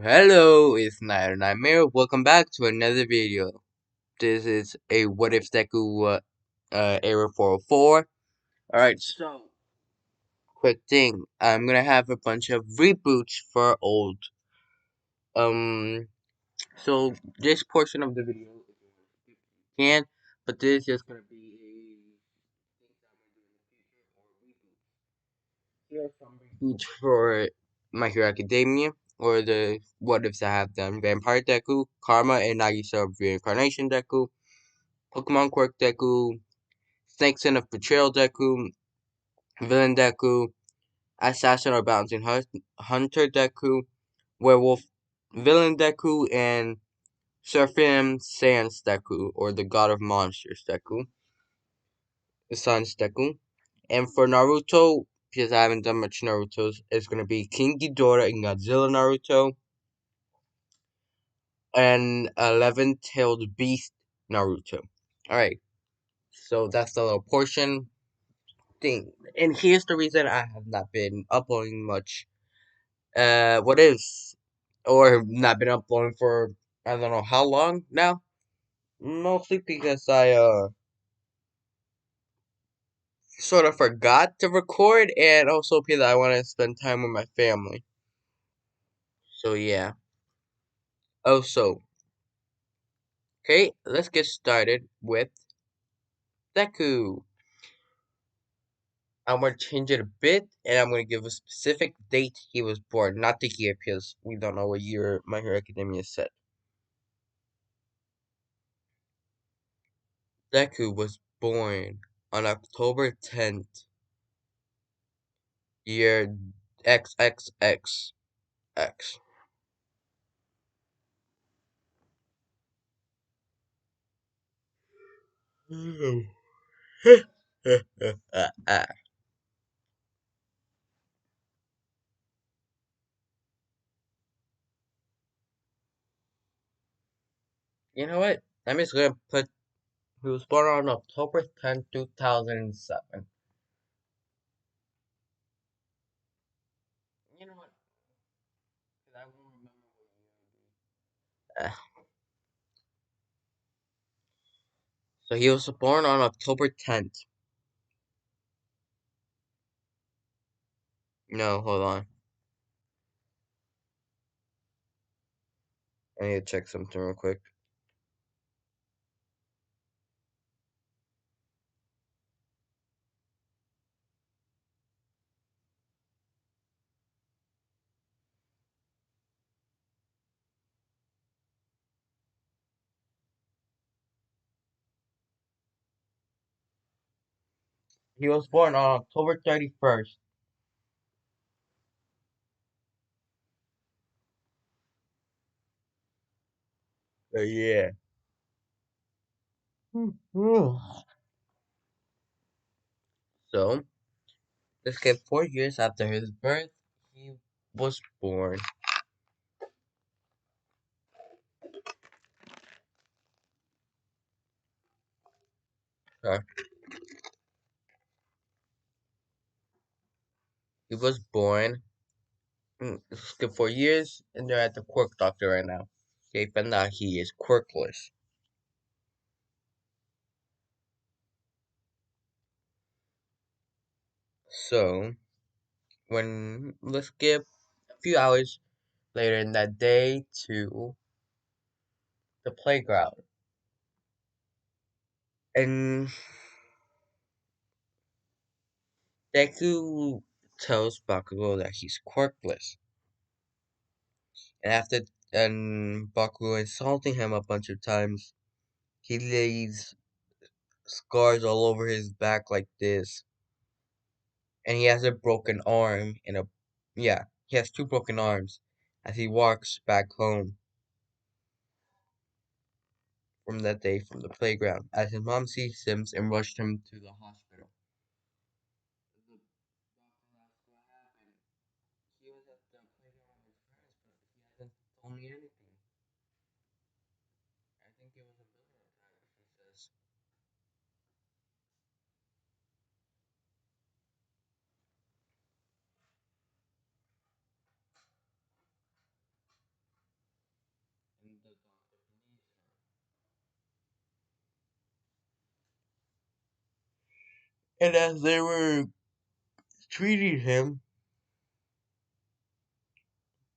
Hello, it's Night Nightmare. Welcome back to another video. This is a What If Deku Era 404. Alright, so quick thing. I'm gonna have a bunch of reboots for old. Um so this portion of the video can, but this is just gonna be a things I'm gonna do in the future or reboots. Here are some reboots for My Hero Academia, or the what ifs I have done. Vampire Deku, Karma and Nagisa Reincarnation Deku, Pokemon Quirk Deku, Snake Sin of Betrayal Deku, Villain Deku, Assassin or Hunter Deku, Werewolf Villain Deku, and Seraphim Sans Deku, or the God of Monsters Deku, Sans Deku. And for Naruto, because I haven't done much Naruto's, it's going to be King Ghidorah and Godzilla Naruto, and 11-tailed beast Naruto. Alright, so that's the little portion thing. And here's the reason I have not been uploading much. What is? Or not been uploading for I don't know how long now. Mostly because I sort of forgot to record, and also because I want to spend time with my family. So yeah. Also, okay, let's get started with Deku. I'm going to change it a bit, and I'm going to give a specific date he was born, not the year, because we don't know what year My Hero Academia said. Deku was born on October 10th, year XXXX. You know what? I'm just gonna put he was born on October 10th, 2007. You know what? 'Cause I won't remember what year it is. So he was born on October 10th. No, hold on. I need to check something real quick. He was born on October 31st. Yeah. So, let's get 4 years after his birth, he was born. Okay. He was born. Let's get 4 years, and they're at the quirk doctor right now. They found out he is quirkless. So, let's skip a few hours later in that day to the playground. And Deku tells Bakugo that he's quirkless. And after Bakugo insulting him a bunch of times, he lays scars all over his back like this. And he has a broken arm and a yeah, he has two broken arms as he walks back home from that day from the playground, as his mom sees him and rushed him to the hospital. The doctor asks what happened. He was at the playground with his friends, but he hasn't told me anything. I think it was a villain attack, he says. And as they were treating him,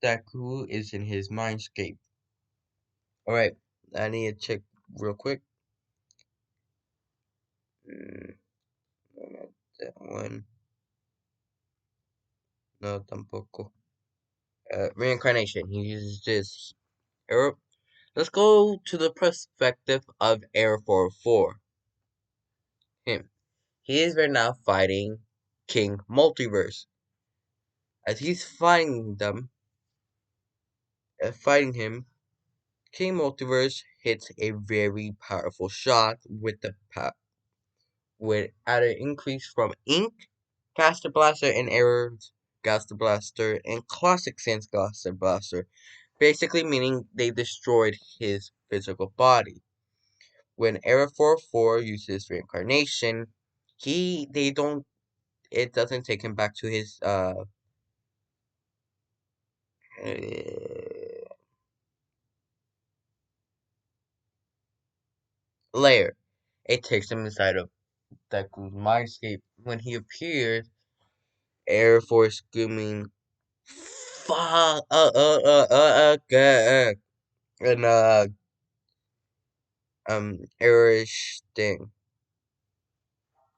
Deku is in his mindscape. Alright, I need to check real quick. Mm, no, not that one. No, tampoco. Reincarnation. He uses this arrow. Let's go to the perspective of Air 404. Him. He is right now fighting King Multiverse. As he's fighting him, King Multiverse hits a very powerful shot with with at an increase from Ink, Caster Blaster, and Error's Caster Blaster, and Classic Sense Caster Blaster, basically meaning they destroyed his physical body. When Error 404 uses reincarnation, they don't it doesn't take him back to his uh layer. It takes him inside of Deku's mindscape. When he appears, Air Force screaming, "Fuck, and Irish thing.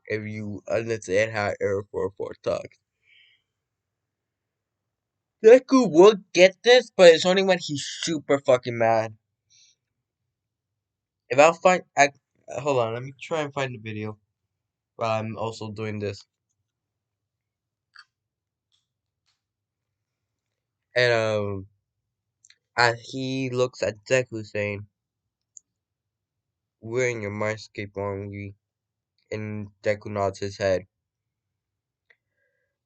If you understand how Air Force Four talks, Deku would get this, but it's only when he's super fucking mad. If I'll find, hold on, let me try and find the video while I'm also doing this. And as he looks at Deku saying, "We're in your mindscape, aren't we?" And Deku nods his head.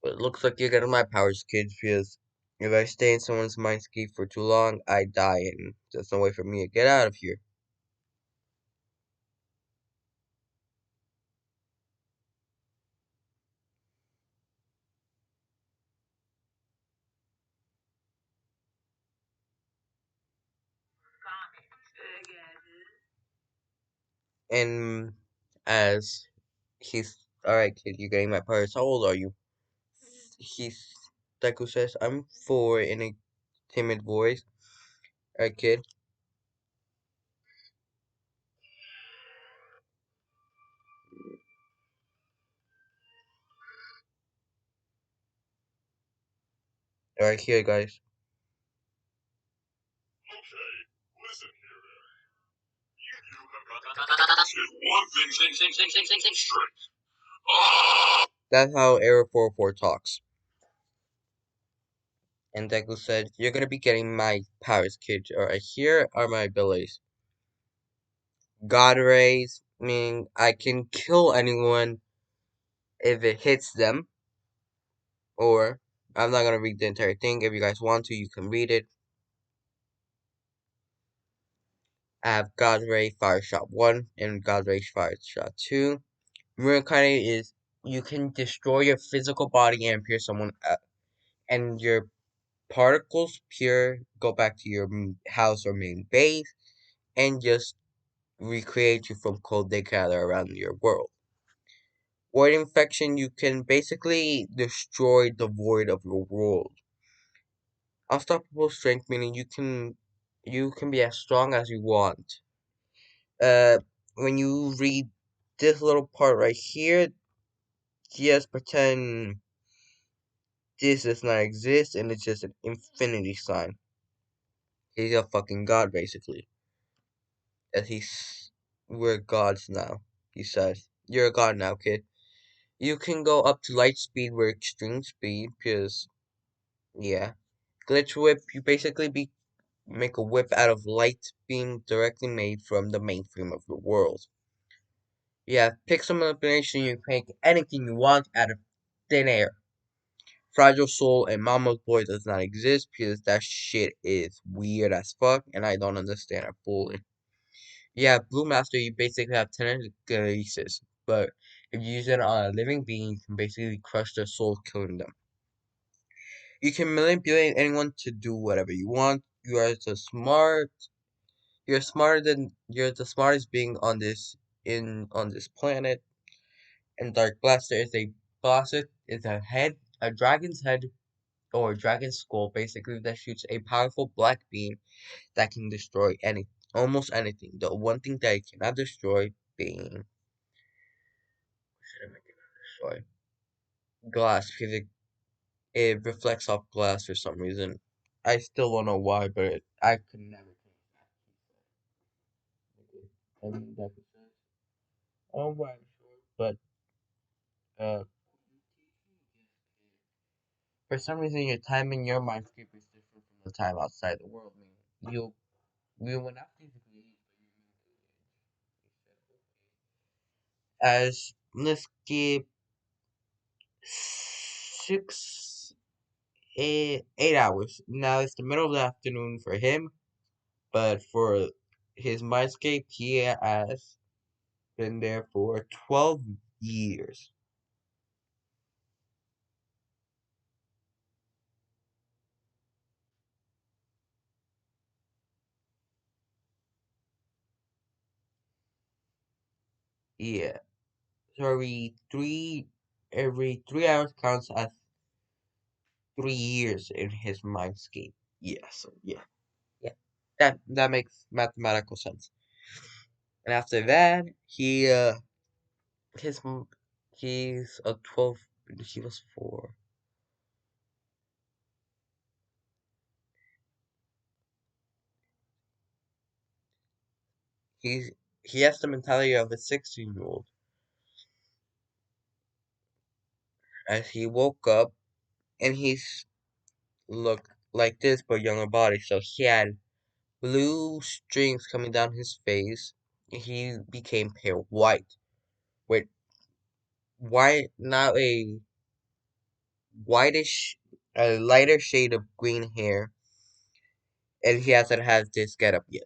But it looks like you're getting my powers, kid, because if I stay in someone's mindscape for too long, I die, and there's no way for me to get out of here. And as he's, alright, kid, you're getting my powers. How old are you? He's, Deku says, I'm 4 in a timid voice. Alright, kid. Alright, here, guys. That's how Arrow 404 talks. And Deku said, you're gonna be getting my powers, kid. Alright, here are my abilities. God Rays, meaning I can kill anyone if it hits them. Or, I'm not gonna read the entire thing. If you guys want to, you can read it. I have God Ray Fire Shot 1 and God Ray Fire Shot 2. Reincarnate is you can destroy your physical body and pierce someone, and your particles pure go back to your house or main base and just recreate you from cold they gather around your world. Void infection, you can basically destroy the void of your world. Unstoppable strength, meaning you can be as strong as you want. When you read this little part right here, just pretend this does not exist and it's just an infinity sign. He's a fucking god, basically. As we're gods now, he says. You're a god now, kid. You can go up to light speed or extreme speed, because, yeah. Glitch whip, you basically make a whip out of light being directly made from the mainframe of your world. Yeah, pixel manipulation, you can make anything you want out of thin air. Fragile Soul and Mama's Boy does not exist because that shit is weird as fuck and I don't understand it fully. Yeah, Blue Master, you basically have telekinesis, but if you use it on a living being, you can basically crush their soul, killing them. You can manipulate anyone to do whatever you want. You're the smartest being on this planet. And Dark Blaster is a head, a dragon's head or dragon's skull, basically that shoots a powerful black beam that can destroy almost anything. The one thing that it cannot destroy being, should I make it destroy glass because it reflects off glass for some reason. I still don't know why, but I could never change that. I mean, that could say, oh, right, sure, but uh, for some reason, your time in your mindscape is different from the time outside the world. I mean, you will not physically age, but you're mentally age. As let's skip 8 hours. Now it's the middle of the afternoon for him, but for his mindscape, he has been there for 12 years. Yeah. So every 3 hours counts as 3 years in his mindscape. Yeah, so yeah. That makes mathematical sense. And after that, his m- he's a 12. He was 4. He's he has the mentality of a 16-year-old. As he woke up, and he's looked like this but younger body, so he had blue strings coming down his face. He became pale white with white, now a whitish, a lighter shade of green hair, and he hasn't had this getup yet.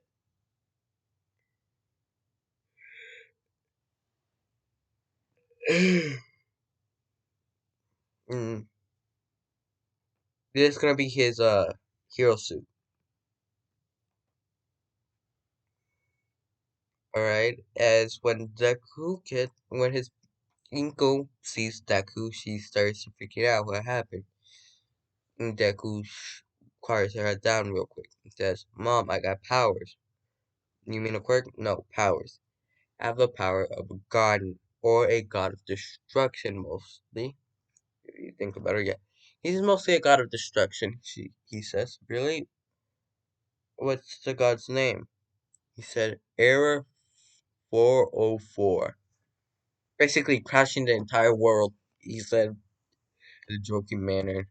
Mm, this is gonna be his hero suit. Alright, as when his Inko sees Deku, she starts to figure out what happened. And Deku quiets her down real quick and says, Mom, I got powers. You mean a quirk? No, powers. I have the power of a god or a god of destruction mostly. If you think about it, yeah. He's mostly a god of destruction, he says. Really? What's the god's name? He said, Error 404. Basically crashing the entire world, he said in a joking manner.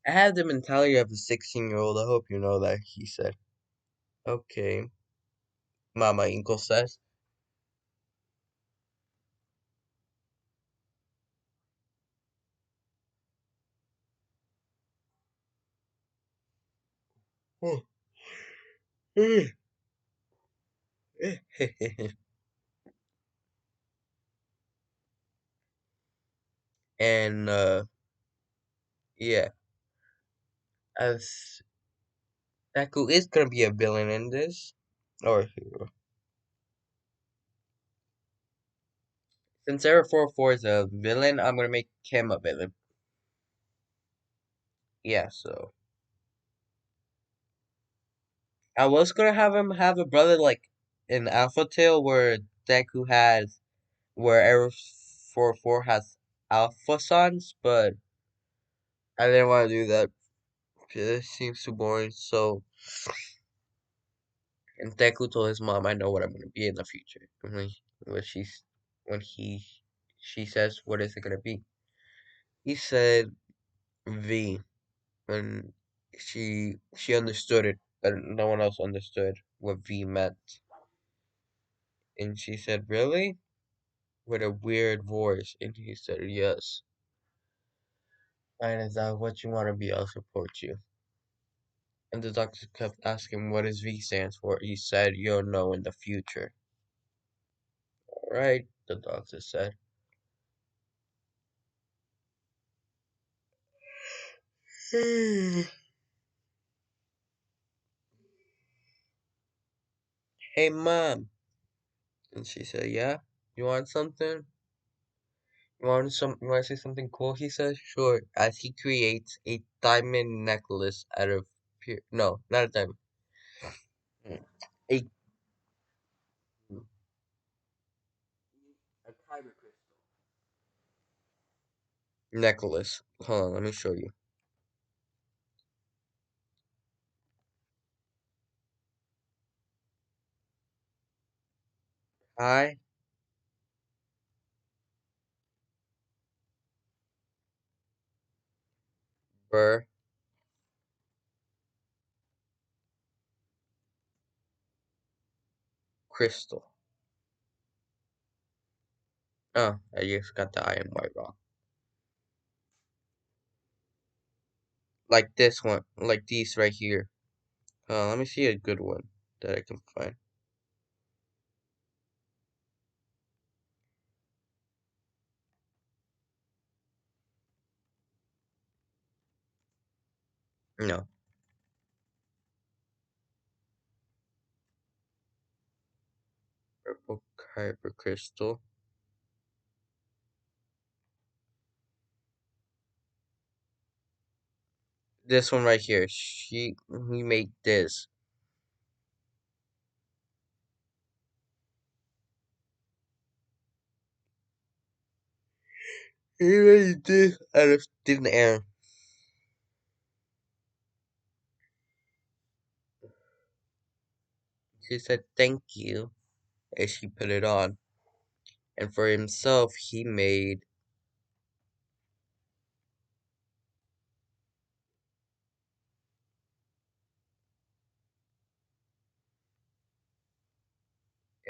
I have the mentality of a 16-year-old. I hope you know that, he said. Okay, Mama Inkle says. And, yeah, as Deku is gonna be a villain in this, or a hero. Since Era 404 is a villain, I'm gonna make him a villain. Yeah, so. I was gonna have him have a brother like in Alpha Tail where Deku has, where Era 404 has Alpha Sons, but I didn't want to do that. It seems too boring, so. And Deku told his mom, "I know what I'm gonna be in the future." When she's when she says, "What is it gonna be?" He said V. When she understood it, but no one else understood what V meant. And she said, "Really?" With a weird voice, and he said, "Yes." And is that what you want to be? I'll support you. And the doctor kept asking what his V stands for. He said, "You'll know in the future." All right, the doctor said. Hey, Mom. And she said, "Yeah, you want something? You want to say something cool?" He says, "Sure." As he creates a diamond necklace out of pure, no, not a diamond, a a kyber crystal necklace. Hold on, let me show you. Kyber crystal. Oh, I just got the I and Y wrong. Like this one, like these right here. Let me see a good one that I can find. No, purple kyber crystal. This one right here. He made this. He made this out of thin air. She said thank you as she put it on. And for himself, he made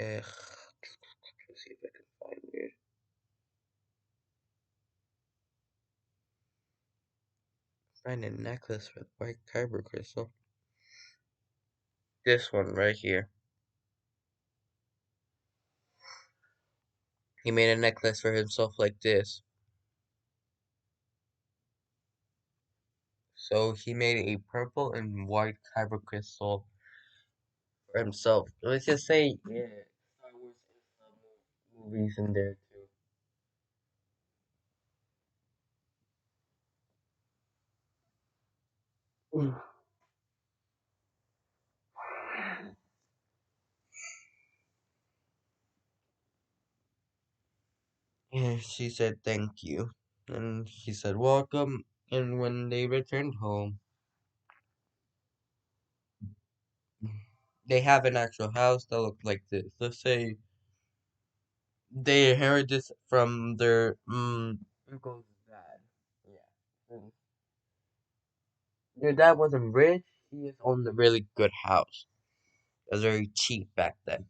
let's see if I can find it. Find a necklace with white kyber crystal. This one right here. He made a necklace for himself like this. So he made a purple and white kyber crystal for himself. Let's just say, yeah, Star Wars is some movies in there too. And she said thank you. And he said welcome. And when they returned home, they have an actual house that looked like this. Let's say they inherited this from their uncle's dad. Yeah. And their dad wasn't rich. He just owned a really good house. It was very cheap back then.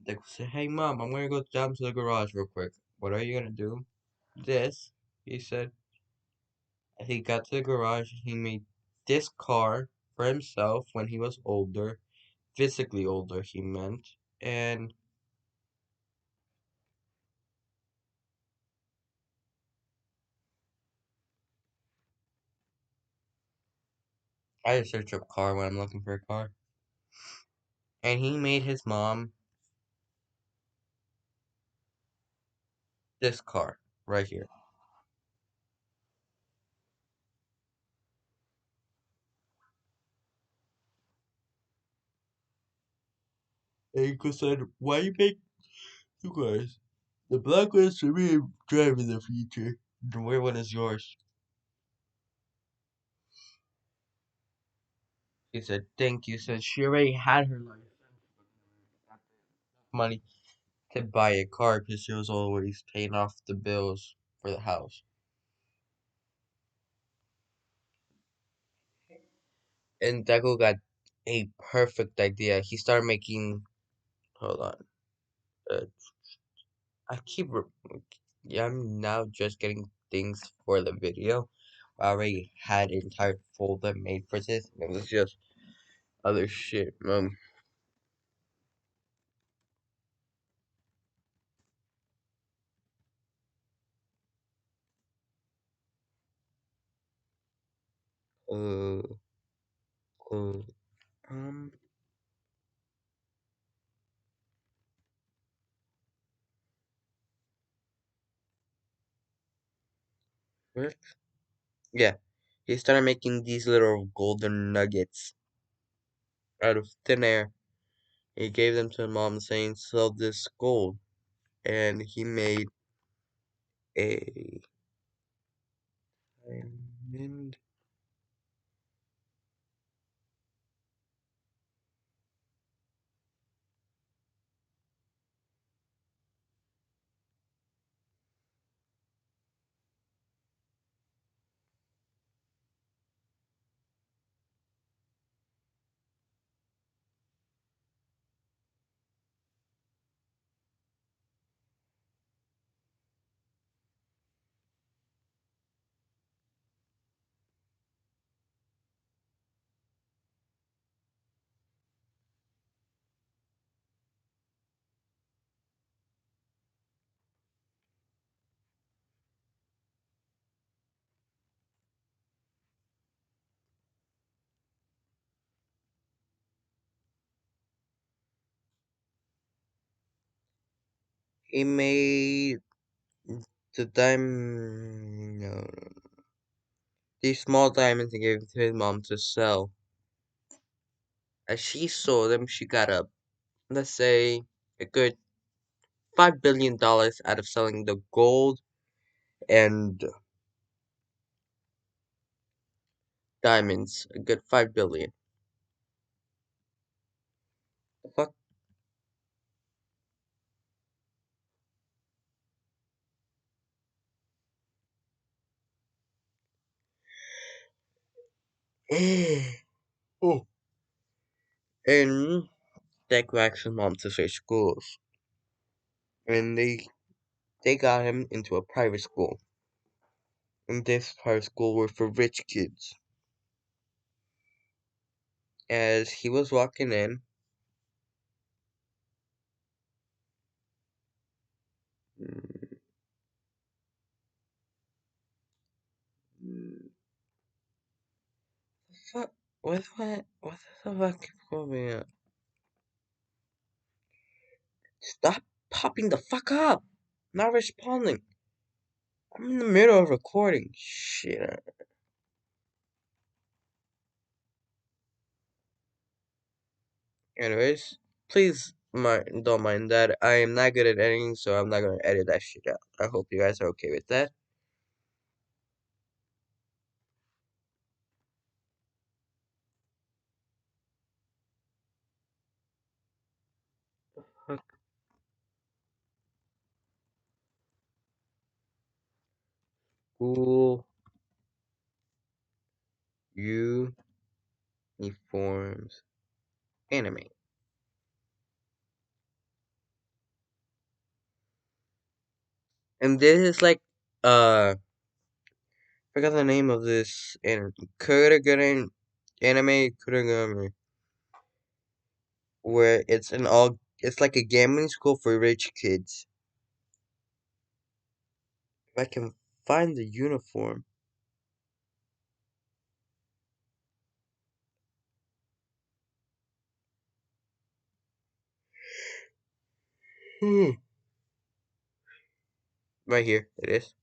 They said, "Hey mom, I'm gonna go down to the garage real quick." "What are you gonna do?" "This," he said. He got to the garage. He made this car for himself when he was older, physically older, he meant. And I just search up car when I'm looking for a car. And he made his mom this car right here. And he said, "Why you make you guys? The black one's for me drive in the future. The white one is yours." He said, "Thank you." Said she already had her license, money to buy a car because she was always paying off the bills for the house. And Deku got a perfect idea. He started making. Hold on. Uh, I keep. Yeah, I'm now just getting things for the video. I already had an entire folder made for this. It was just other shit. Uh, uh, um, What? Yeah, he started making these little golden nuggets out of thin air. He gave them to mom saying, sell this gold. And he made a diamond. He made the diamond, no, these small diamonds and gave them to his mom to sell. As she sold them, she got a, let's say, a good $5 billion out of selling the gold and diamonds. A good 5 billion. The fuck? Oh. And Deku asked his mom to switch schools, and they got him into a private school. And this private school was for rich kids. As he was walking in, mm, mm, fuck, what the fuck is going on? Stop popping the fuck up! Not responding. I'm in the middle of recording. Shit. Anyways, please don't mind that. I am not good at editing, so I'm not gonna edit that shit out. I hope you guys are okay with that. Fuck. School uniforms anime. And this is like forgot the name of this anime. Kurogane anime Kurogane, where it's like a gambling school for rich kids. If I can find the uniform. Right here it is.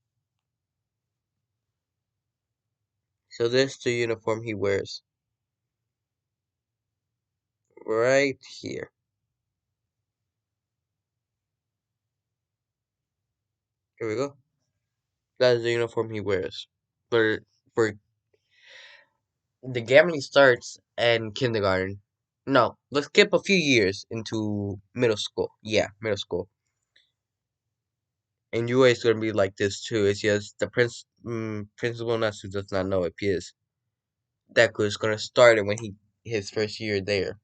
So this is the uniform he wears. Right here. Here we go. That is the uniform he wears. For the gambling starts in kindergarten. No, let's skip a few years into middle school. Yeah, middle school. And UA is gonna be like this too. It's just the principal Natsu does not know if he is. Deku is gonna start it when his first year there.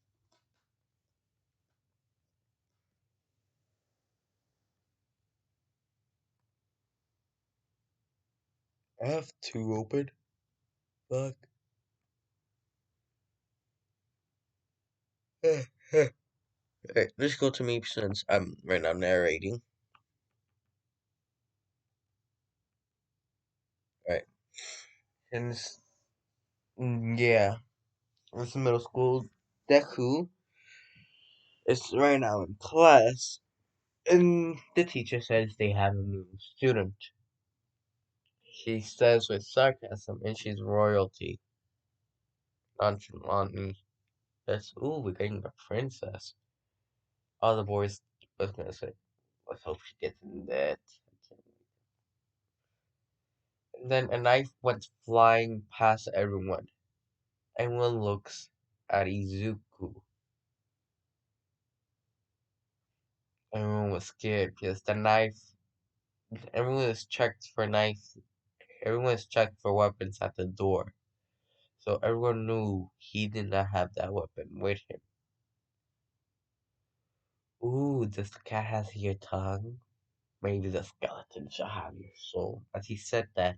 I have two open. Fuck. Alright, let's go to me since I'm right now narrating. Alright. Since yeah, it's middle school. Deku is right now in class, and the teacher says they have a new student. She says with sarcasm, and she's royalty. Nonchalantly. Says, ooh, we're getting a princess. All the boys was gonna say, let's hope she gets in that. And then a knife went flying past everyone. Everyone looks at Izuku. Everyone was scared because the knife. Everyone was checked for knives. Everyone was checked for weapons at the door. So everyone knew he did not have that weapon with him. Ooh, does the cat has your tongue? Maybe the skeleton shall have your soul. As he said that,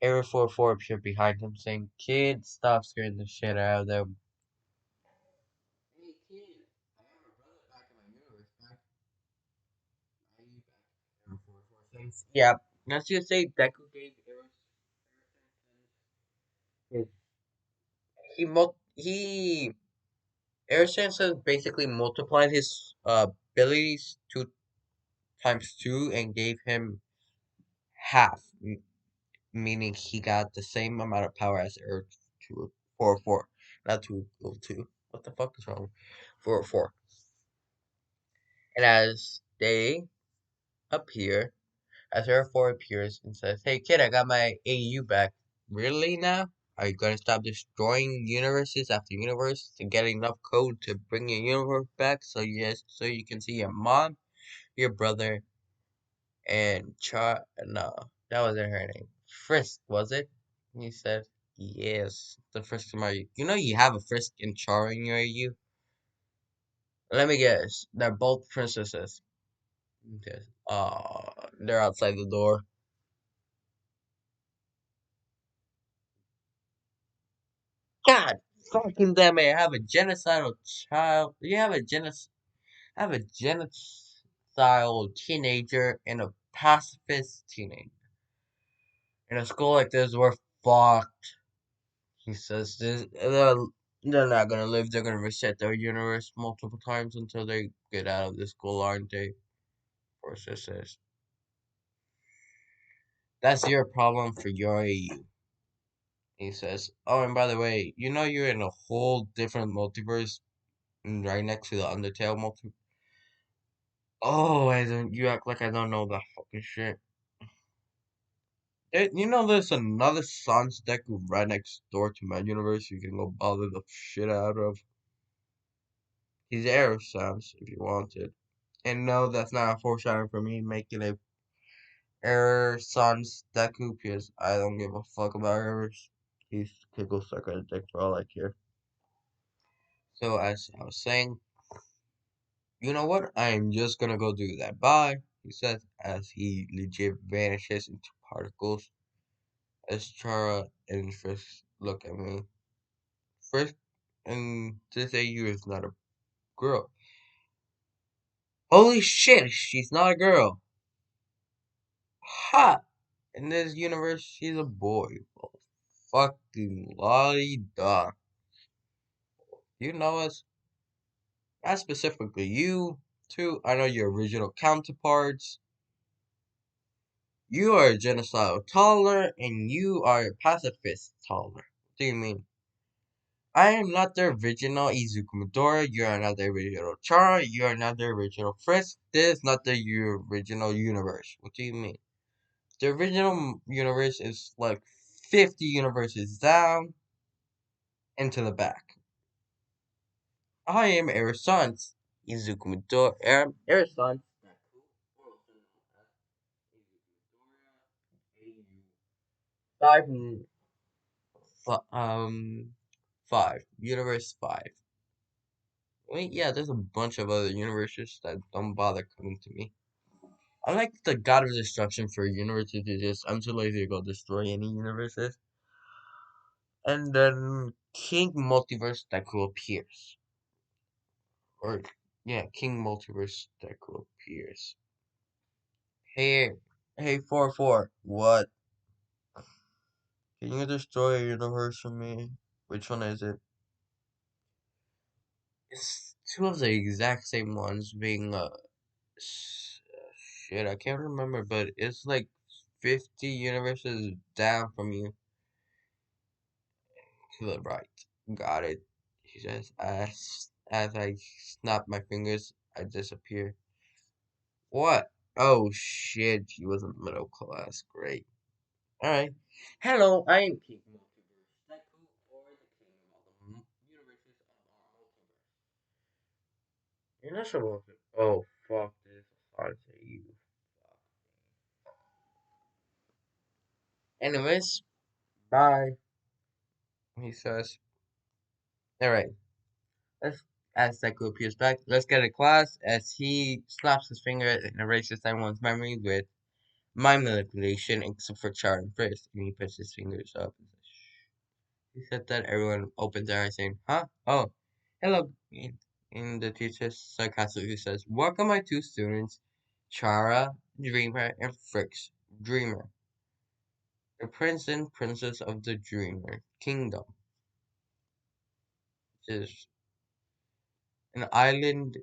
Area 44 appeared behind him, saying, Kid, stop scaring the shit out of them. Hey, kid, I have a brother back in my universe. Back, are you back? Area 44 things. Yeah, let's just say Deku gave Area his. He Air Sansa basically multiplied his abilities 2 times 2 and gave him half, meaning he got the same amount of power as Air 244, not 202. What the fuck is wrong? 404. And as they appear, as Air 4 appears and says, "Hey kid, I got my AU back. Really now? Are you gonna stop destroying universes after universe to get enough code to bring your universe back so you can see your mom, your brother, and no, that wasn't her name. Frisk, was it?" He said, "Yes, the Frisk from you. You know you have a Frisk and Char in your AU? Let me guess. They're both princesses." Okay. They're outside the door. God fucking damn it! I have a genocidal child. You have a genocidal teenager and a pacifist teenager. In a school like this, we're fucked. He says they're not gonna live. They're gonna reset their universe multiple times until they get out of this school, aren't they? Forster says. That's your problem for your AU. He says. Oh, and by the way, you know you're in a whole different multiverse right next to the Undertale multiverse. Oh, I don't. You act like I don't know that fucking shit. You know, there's another Sans Deku right next door to my universe. You can go bother the shit out of. He's Air Sans if you wanted. And no, that's not a foreshadowing for me making a Air Sans Deku because I don't give a fuck about errors. He could go suck a dick for all I care. So as I was saying, you know what? I am just gonna go do that. Bye, he says as he legit vanishes into particles. As Chara and Frisk look at me. Frisk and this AU is not a girl. Holy shit, she's not a girl. Ha! In this universe, she's a boy. Oh, fucking lolly da. You know us. Not specifically you two. I know your original counterparts. You are a genocidal toddler, and you are a pacifist toddler. What do you mean? I am not the original Izuku Midori. You are not the original Chara. You are not the original Frisk. This is not the original universe. What do you mean? The original universe is like 50 universes down into the back. I am Air-san's Izuku Midori. Air-san's 5, 5. Universe 5. Wait, yeah, there's a bunch of other universes that don't bother coming to me. I like the God of Destruction for universes to just, I'm too lazy to go destroy any universes. And then King Multiverse Deku appears. Or, yeah, King Multiverse Deku appears. Hey, hey, 4-4, what? Can you destroy a universe for me? Which one is it? It's two of the exact same ones being, shit, I can't remember, but it's like 50 universes down from you to the right. Got it. He says, as I snap my fingers, I disappear. What? Oh shit, he was in middle class. Great. Alright. Hello, I am King Multiverse. Deku, or the King of all the universes of our multiverse. You're not supposed to. Oh, fuck this. I'll say you. Anyways, bye. He says, alright. Let's, as Deku appears back, let's get a class as he slaps his finger and erases everyone's memory with mind manipulation, except for Char and Frisk. And he puts his fingers up and says, shh. He said that everyone opened their eyes saying, huh? Oh, hello. And the teacher sarcastically says, welcome my two students, Chara, Dreamer, and Frisk, Dreamer, the prince and princess of the Dreamer Kingdom, which is an island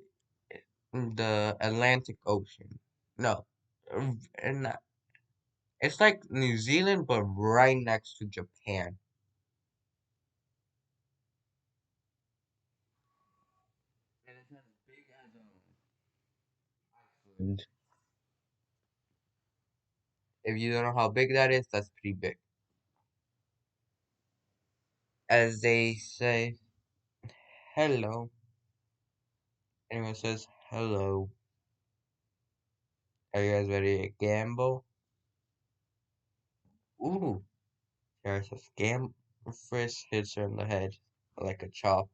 in the Atlantic Ocean. No, and it's like New Zealand, but right next to Japan. And it's as big as Iceland. If you don't know how big that is, that's pretty big. As they say, hello. Anyone says hello. Are you guys ready to gamble? Ooh, there's a scam. Frisk hits her in the head like a chop.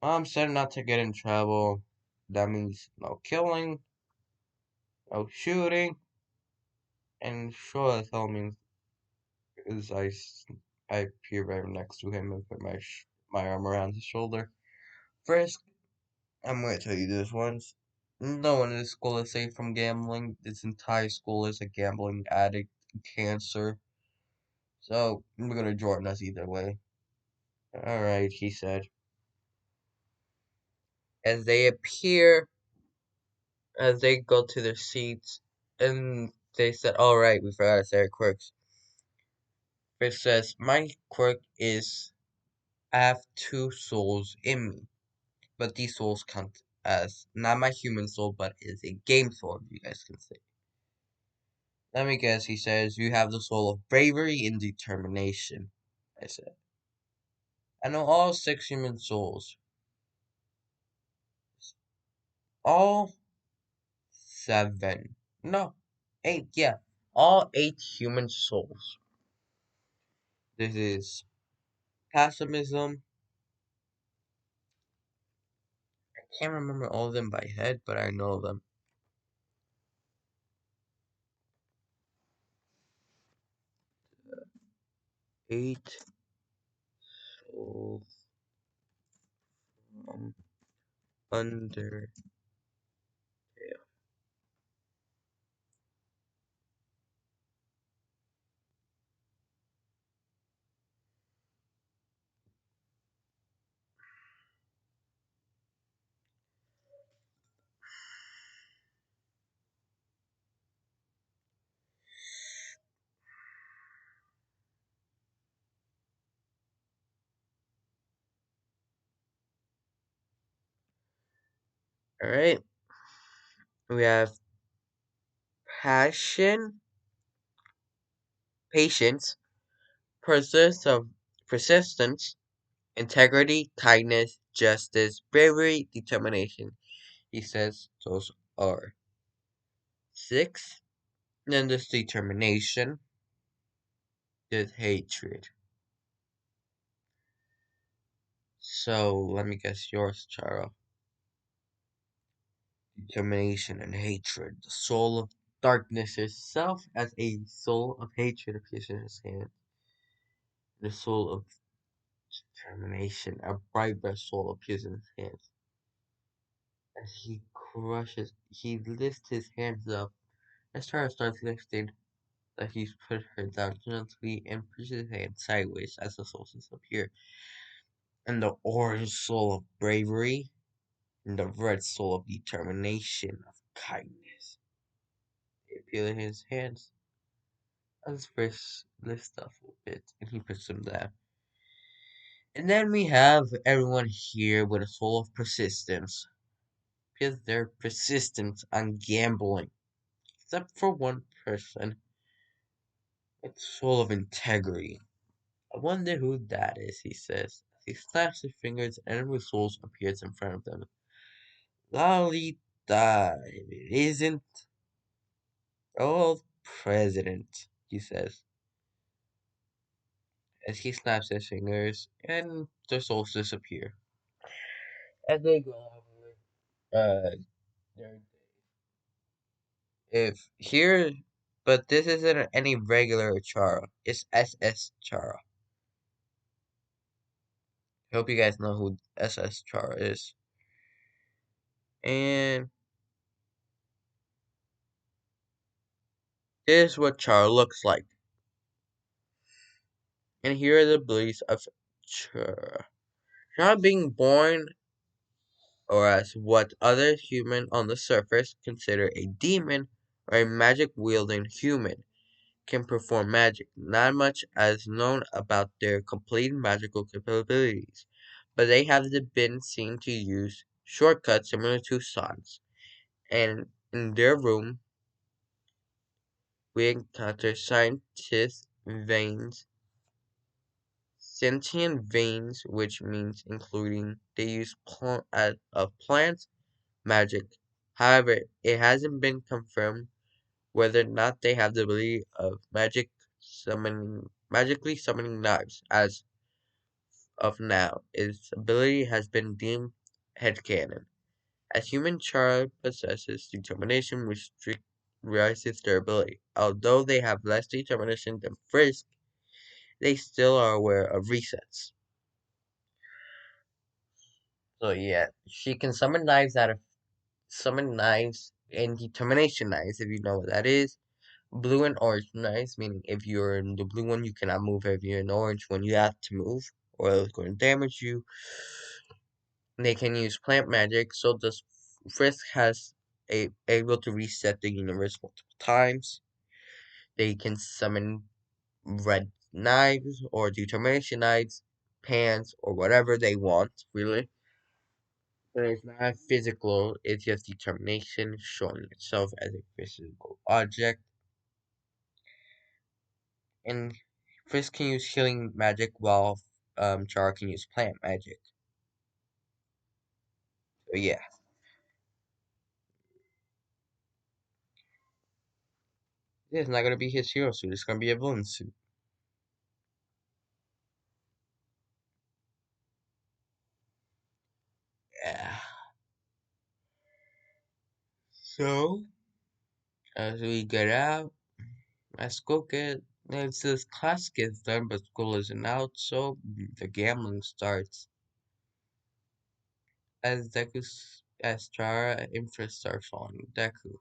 Mom said not to get in trouble. That means no killing, no shooting, and sure as hell means is I appear right next to him and put my arm around his shoulder. Frisk, I'm going to tell you this once. No one in this school is safe from gambling. This entire school is a gambling addict, cancer. So, we're going to join us either way. Alright, he said. As they appear, as they go to their seats, and they said, alright, we forgot to say our quirks. Frisk says, my quirk is I have two souls in me. But these souls count as not my human soul, but is a game soul, if you guys can say. Let me guess, he says, you have the soul of bravery and determination. I said, I know all six human souls. All seven. No, eight, yeah. All eight human souls. This is pessimism. I can't remember all of them by head, but I know them. Eight souls from under. Alright, we have passion, patience, persistence, integrity, kindness, justice, bravery, determination. He says those are six. Then there's determination, there's hatred. So let me guess yours, Charo. Determination and hatred. The soul of darkness itself as a soul of hatred appears in his hand. The soul of determination, a bright red soul appears in his hand. As he lifts his hands up. As Charo starts lifting, that he's put her down gently and pushes his hand sideways as the solstice appear. And the orange soul of bravery and the red soul of determination, of kindness. They feeling his hands as Frisk lifts up a bit and he puts them down. And then we have everyone here with a soul of persistence. Because they're persistent on gambling. Except for one person. It's soul of integrity. I wonder who that is, he says. He snaps his fingers and every soul appears in front of them. Lolita, if it isn't old president, he says, as he snaps his fingers and their souls disappear. And they go over their if here but this isn't any regular Chara. It's SS Chara. I hope you guys know who SS Chara is. And this is what Chara looks like. And here are the beliefs of Chara. Chara being born or as what other human on the surface consider a demon or a magic wielding human can perform magic. Not much is known about their complete magical capabilities, but they have been seen to use shortcuts similar to Sans. And in their room, we encounter sentient veins, which means including they use plants magic. However, it hasn't been confirmed whether or not they have the ability of magically summoning knives. As of now, its ability has been deemed headcanon. As human Char possesses determination which rises their ability. Although they have less determination than Frisk, they still are aware of resets. So yeah, she can summon knives and determination knives, if you know what that is. Blue and orange knives, meaning if you're in the blue one, you cannot move. If you're in the orange one, you have to move, or it's going to damage you. They can use plant magic, so this Frisk has able to reset the universe multiple times. They can summon red knives or determination knives, pants, or whatever they want, really. But it's not physical, it's just determination showing itself as a physical object. And Frisk can use healing magic while Char can use plant magic. So yeah. It's not gonna be his hero suit, it's gonna be a villain suit. Yeah. So as we get out, let's go get this class gets done, but school isn't out, so the gambling starts. As Chara interest starts following Deku.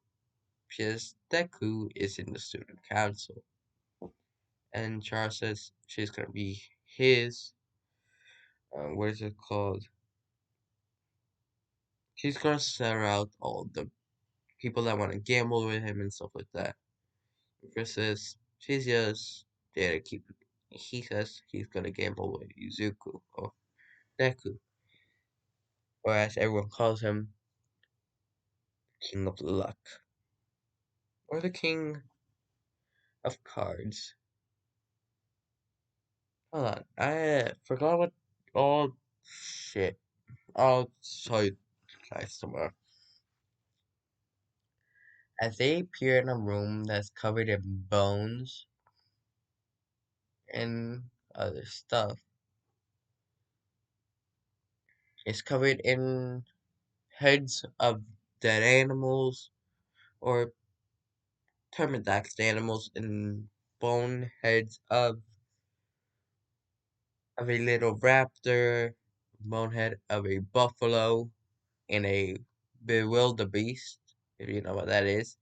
Because Deku is in the student council. And Chara says she's gonna be his what is it called? She's gonna set out all the people that want to gamble with him and stuff like that. Versus she's just there to keep. He says he's gonna gamble with Izuku or Deku, or as everyone calls him, King of Luck or the King of Cards. Hold on, I forgot what. Oh shit! I'll show you guys tomorrow. As they appear in a room that's covered in bones and other stuff. It's covered in heads of dead animals or termidaxed animals and bone heads of a little raptor, bonehead of a buffalo, and a bewildebeest, if you know what that is,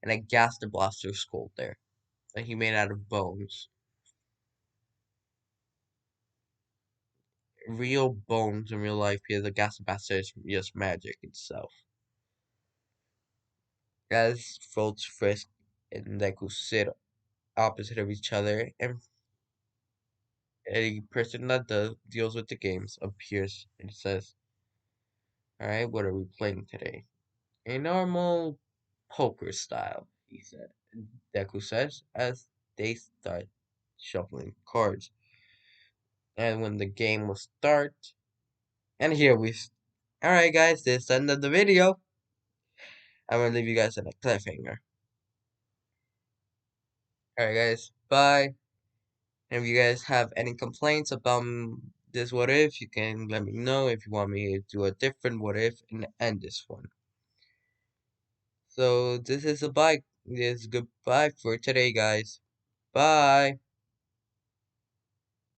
and a gaster blaster skull there. That he made out of bones. Real bones in real life because the gaster blaster is just magic itself. As Foltz Frisk and Deku sit opposite of each other, and a person that deals with the games appears and says, "Alright, what are we playing today?" "A normal poker style," he said. Deku says as they start shuffling cards. And when the game will start, and here we. Alright, guys, this is the end of the video. I'm gonna leave you guys in a cliffhanger. Alright, guys, bye. And if you guys have any complaints about this what if, you can let me know if you want me to do a different what if and end this one. So this is a bye. This is goodbye for today, guys. Bye.